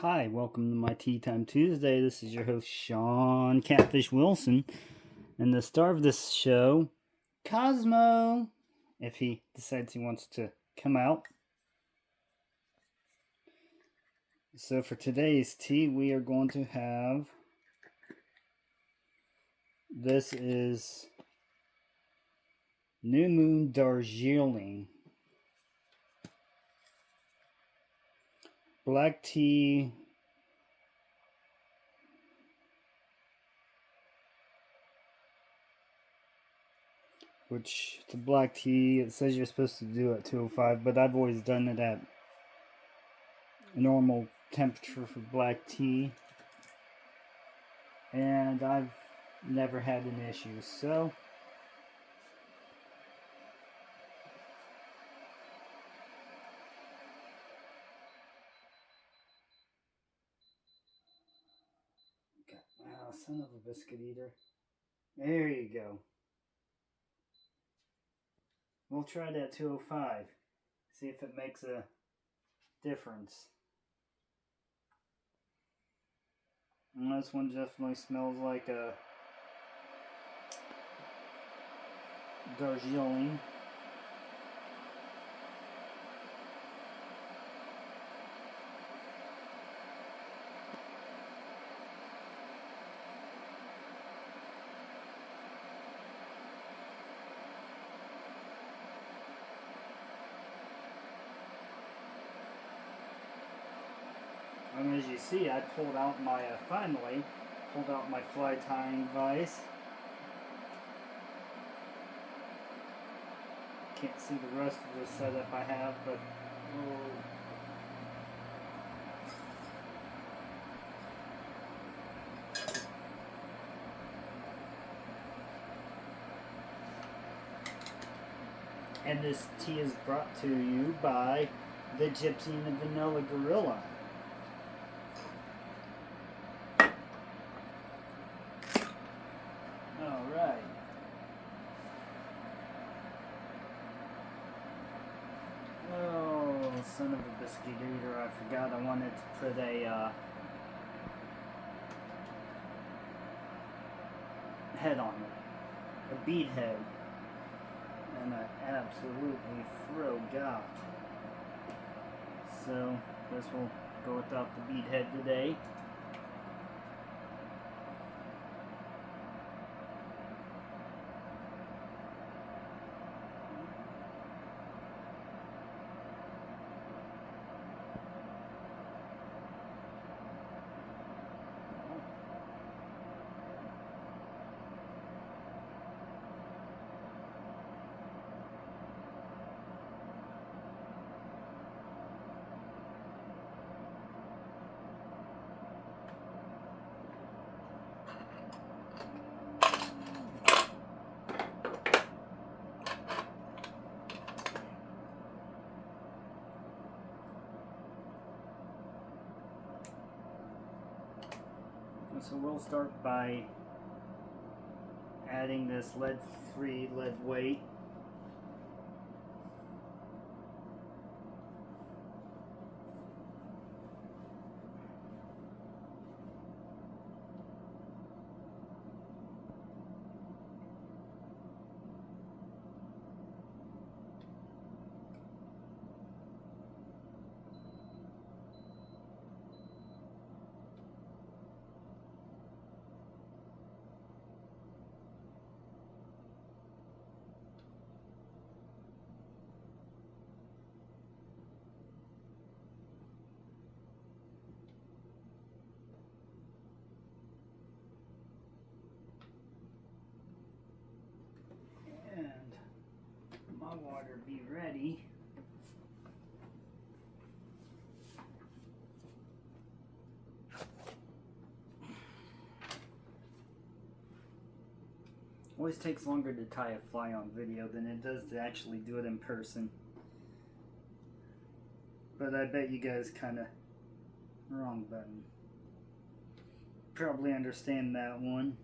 Hi, welcome to my Tea Time Tuesday. This is your host, Sean Catfish Wilson. And the star of this show, Cosmo, if he decides he wants to come out. So for today's tea, we are going to have, this is New Moon Darjeeling. Black tea, which the black tea, it says you're supposed to do it at 205, but I've always done it at normal temperature for black tea. And I've never had an issue, so wow, son of a biscuit eater. There you go. We'll try that 205. See if it makes a difference. And this one definitely smells like a Darjeeling. And as you see, I pulled out my, finally, pulled out my fly tying vise. Can't see the rest of the setup I have, but And this tea is brought to you by the Gypsy and the Vanilla Gorilla. Alright. Oh, son of a biscuit eater, I forgot I wanted to put a head on it. A bead head. And I absolutely forgot. So, guess we'll go without the bead head today. So we'll start by adding this lead-free lead weight. My water be ready. Always takes longer to tie a fly on video than it does to actually do it in person. But I bet you guys kinda wrong button. Probably understand that one.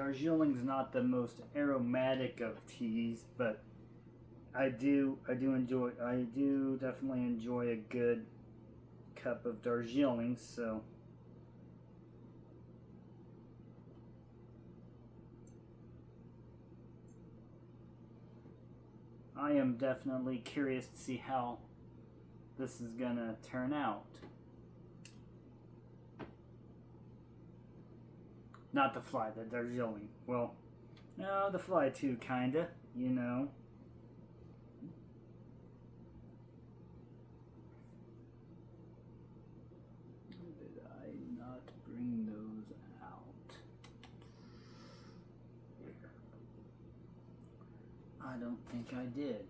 Darjeeling's not the most aromatic of teas, but I do definitely enjoy a good cup of Darjeeling, so I am definitely curious to see how this is gonna turn out. Not the fly, the Darjeeling. Well, no, the fly too, kinda, you know. Did I not bring those out? I don't think I did.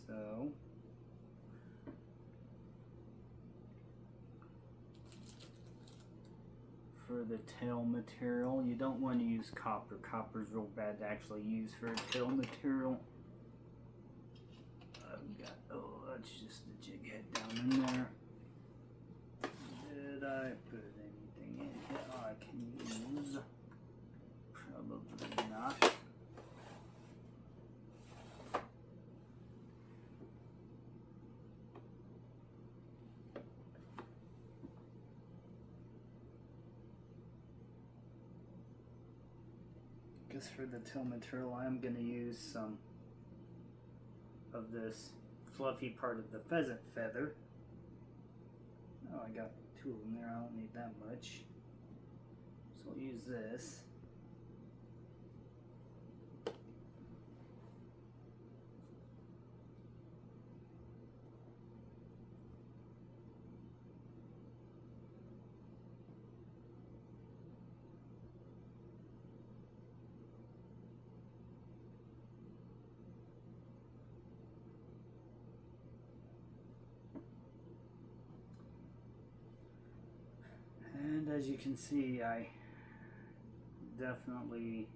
So for the tail material, you don't want to use copper. Copper's real bad to actually use for a tail material. I've got, oh, that's just the jig head down in there. Did I put anything in here I can use? Probably not. Just for the tail material, I'm going to use some of this fluffy part of the pheasant feather. Oh, I got 2 of them there. I don't need that much. So I'll use this. And as you can see, I definitely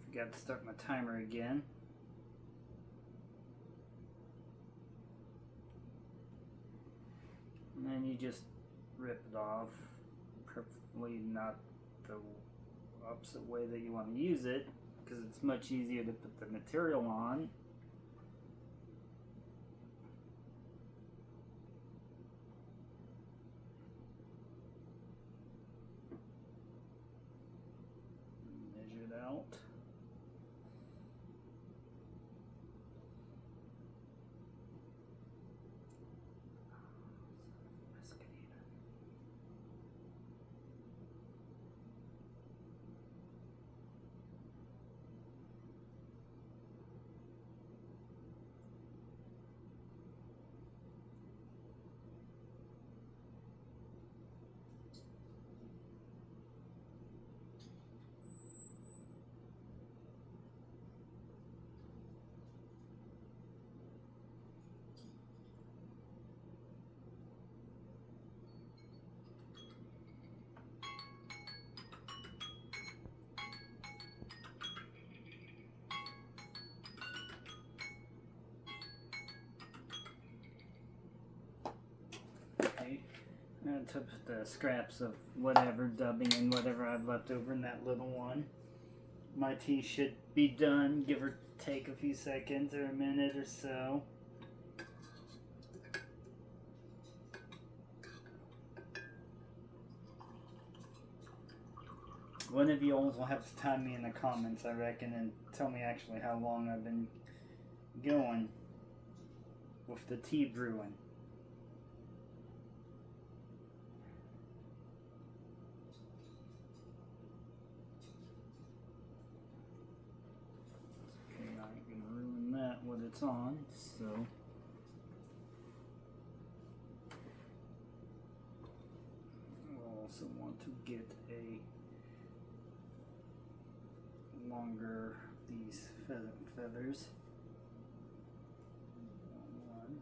forgot to start my timer again. And then you just rip it off, preferably not the opposite way that you want to use it, because it's much easier to put the material on. Measure it out. And to put the scraps of whatever dubbing and whatever I've left over in that little one. My tea should be done, give or take a few seconds or a minute or so. One of you all will have to time me in the comments, I reckon, and tell me actually how long I've been going with the tea brewing. What it's on, so we'll also want to get a longer these feathers. One.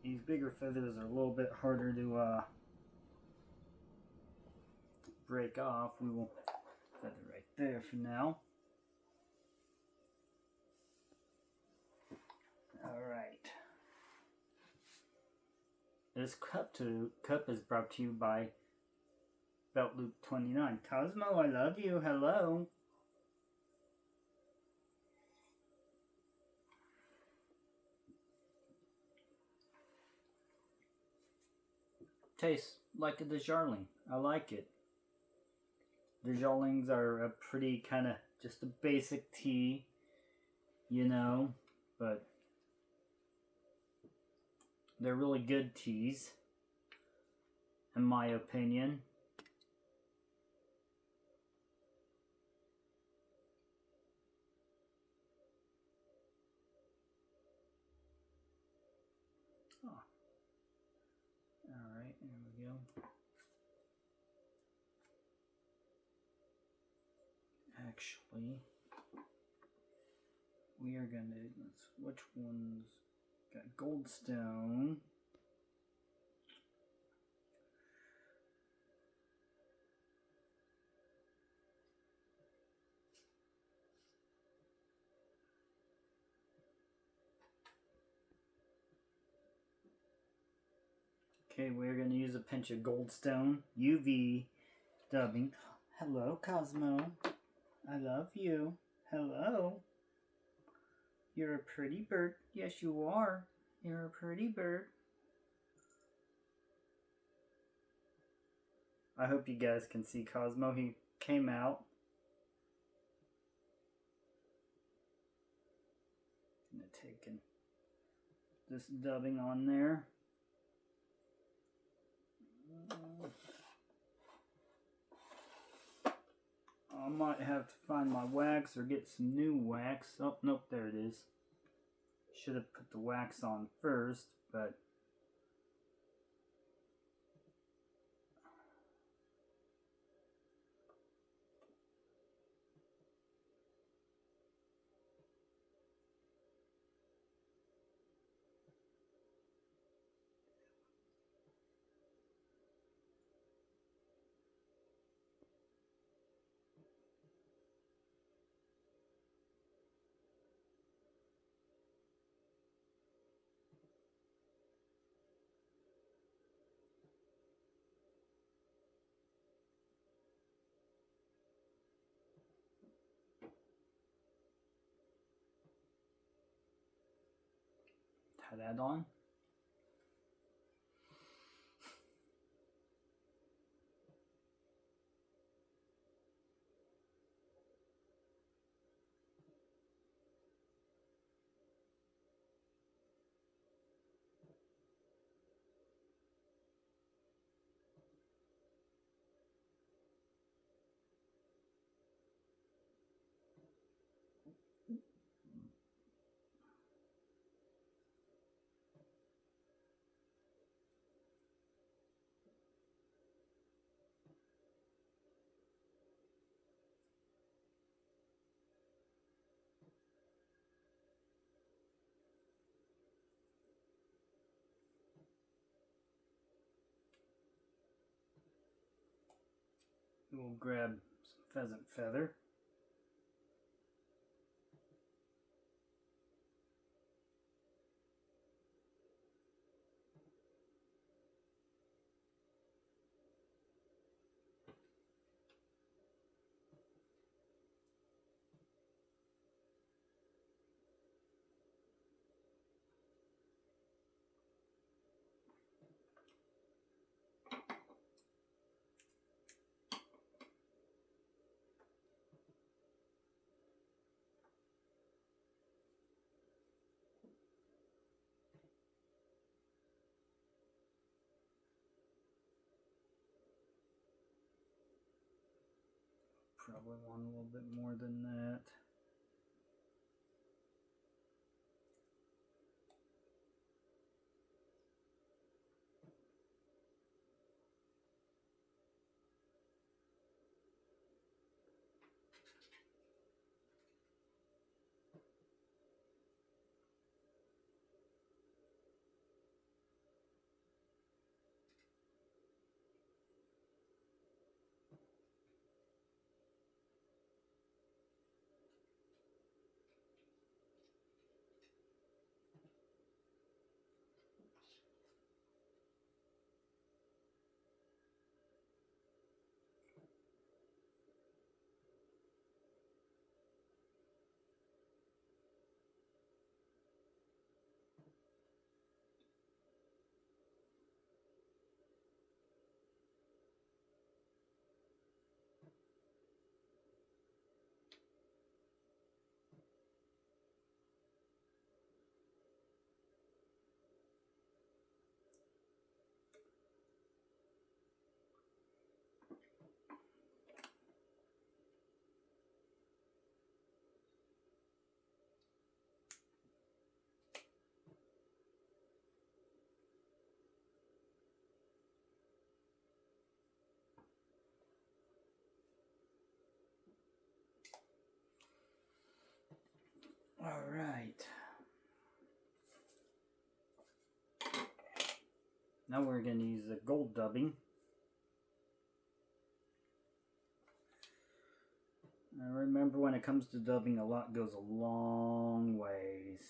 these bigger feathers are a little bit harder to break off. We will feather right there for now. Alright. This cup is brought to you by Belt Loop 29. Cosmo, I love you. Hello. Tastes like a Desjardins. I like it. Desjardins are a pretty kind of just a basic tea, you know, but they're really good teas, in my opinion. Oh. Alright, there we go. Actually, we are going to, which ones got goldstone? Okay, we're going to use a pinch of goldstone, UV dubbing. Hello, Cosmo. I love you. Hello. You're a pretty bird. Yes, you are. You're a pretty bird. I hope you guys can see Cosmo. He came out. Gonna take this dubbing on there. I might have to find my wax or get some new wax. Oh, nope, there it is. Should have put the wax on first, but tie that on. We'll grab some pheasant feather. Probably want a little bit more than that. All right. Now we're going to use the gold dubbing. Now remember, when it comes to dubbing, a lot goes a long ways.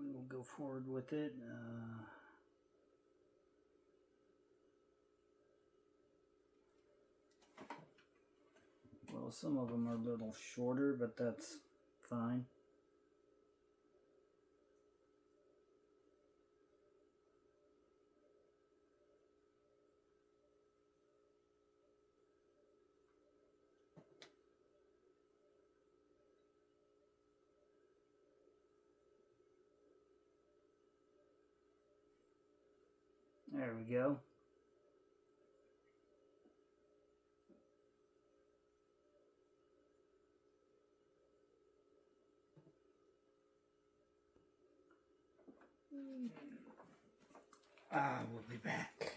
We will go forward with it. Well, some of them are a little shorter, but that's fine. There we go. We'll be back.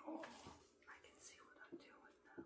Oh, I can see what I'm doing now.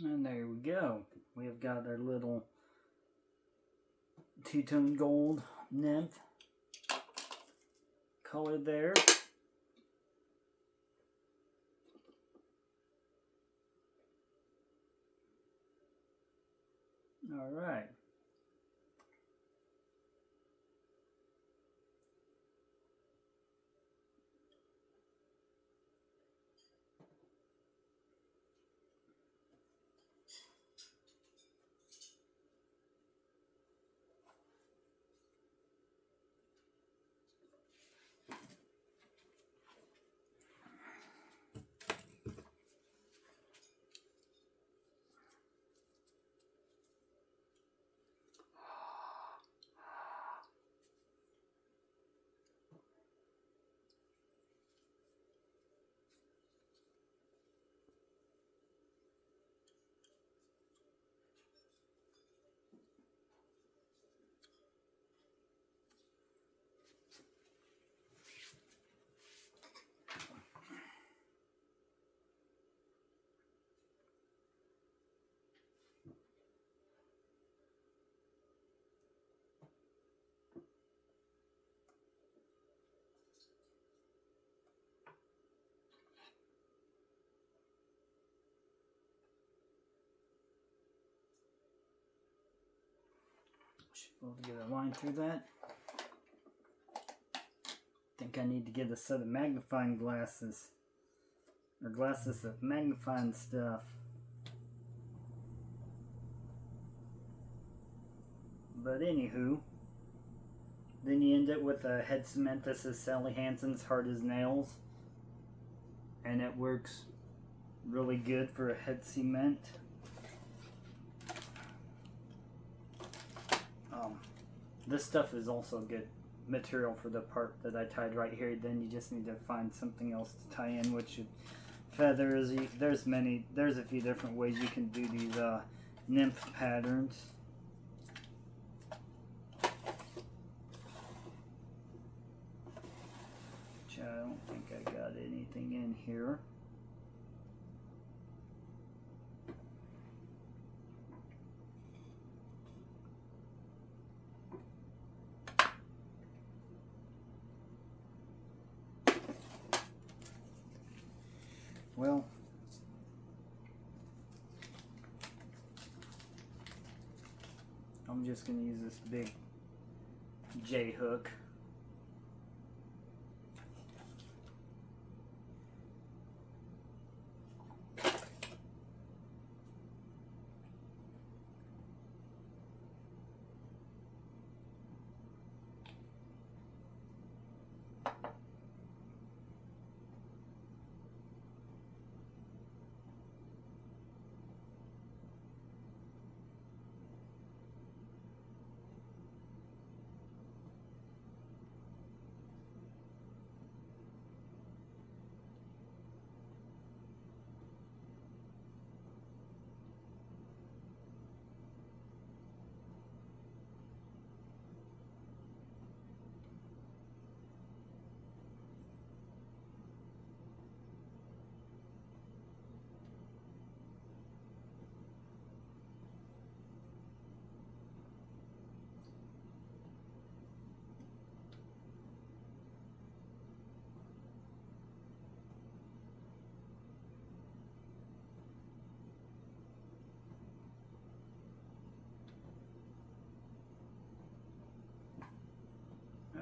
And there we go. We have got our little two-tone gold nymph color there. All right. Should be able to get a line through that. I think I need to get a set of magnifying glasses. Or glasses of magnifying stuff. But anywho, then you end up with a head cement that says Sally Hansen's Hard as Nails. And it works really good for a head cement. This stuff is also good material for the part that I tied right here. Then you just need to find something else to tie in, which feathers. There's a few different ways you can do these nymph patterns. Which I don't think I got anything in here. Well, I'm just going to use this big J hook.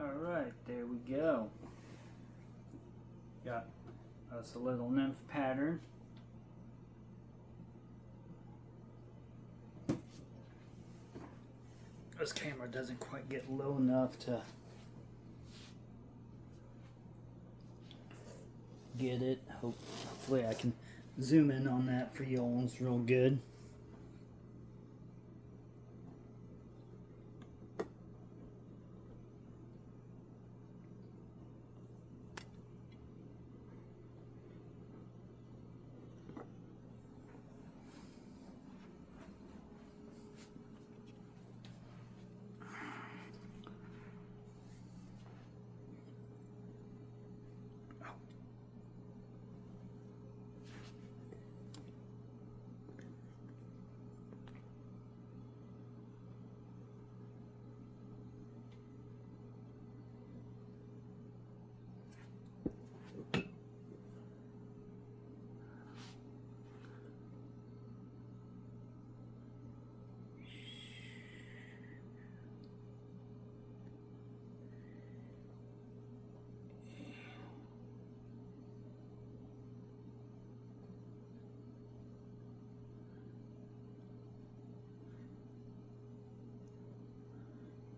Alright, there we go. Got us a little nymph pattern. This camera doesn't quite get low enough to get it. Hopefully I can zoom in on that for y'all. It's real good.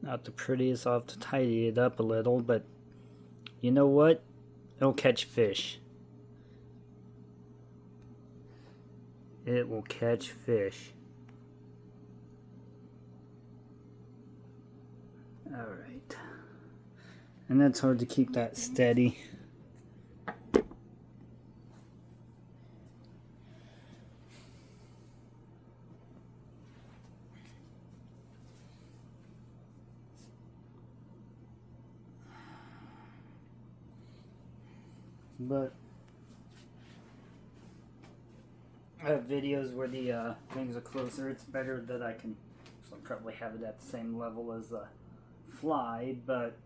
Not the prettiest. I'll have to tidy it up a little, but you know what? It'll catch fish. It will catch fish. Alright. And it's hard to keep that steady. But I have videos where the things are closer. It's better that I can probably have it at the same level as the fly, but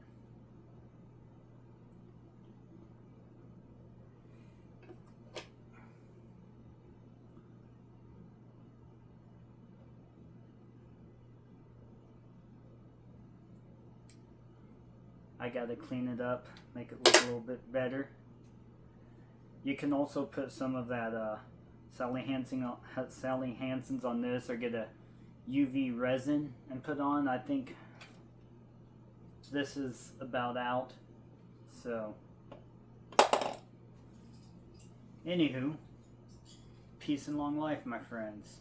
I gotta clean it up, make it look a little bit better. You can also put some of that Sally Hansen's on this, or get a UV resin and put on. I think this is about out. So, anywho, peace and long life, my friends.